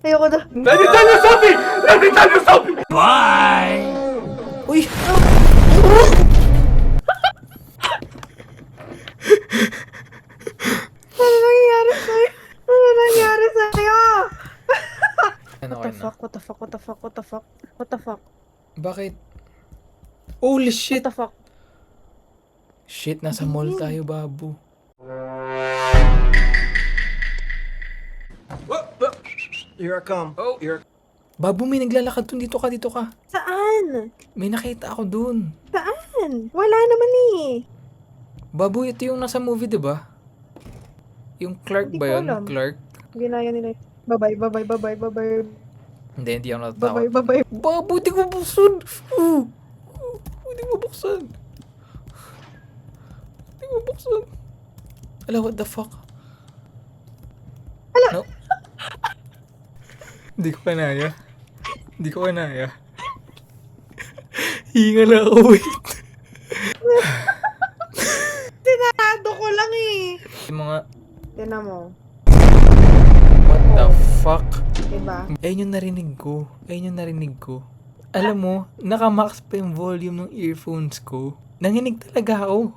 Ayoko na. Let me tell you something! Let me tell you something! Bye! Uy! Ano nangyayari sa'yo? Ano nangyayari sa'yo? Ano What ka the na? fuck? What the fuck? What the fuck? What the fuck? What the fuck? Bakit? Holy What shit! the fuck? Shit, nasa mall tayo, babu. Here I come. Oh. Here. Babu, may naglalakad dun. Dito ka, dito ka. Saan? May nakita ako dun. Saan? Wala naman eh. Babu, ito yung nasa movie, di ba? Yung Clark Hindi ba ko yun? alam. Clark? Ginaya nila. Bye-bye, bye-bye, bye-bye, bye-bye. Hindi ako natatakot. Bye-bye, bye-bye. Babu, di ko buksan! Di ko buksan! Di ko buksan! Ala, what the fuck? Ala! No? Hindi ko kanaya. Hindi ko kanaya. Hinga na ako, wait. Sinarado ko lang eh. Yung mga, Tinan mo. what the fuck? Diba? Ayun yung narinig ko. Ayun yung narinig ko. Alam mo, nakamax pa yung volume ng earphones ko. Nanginig talaga ako.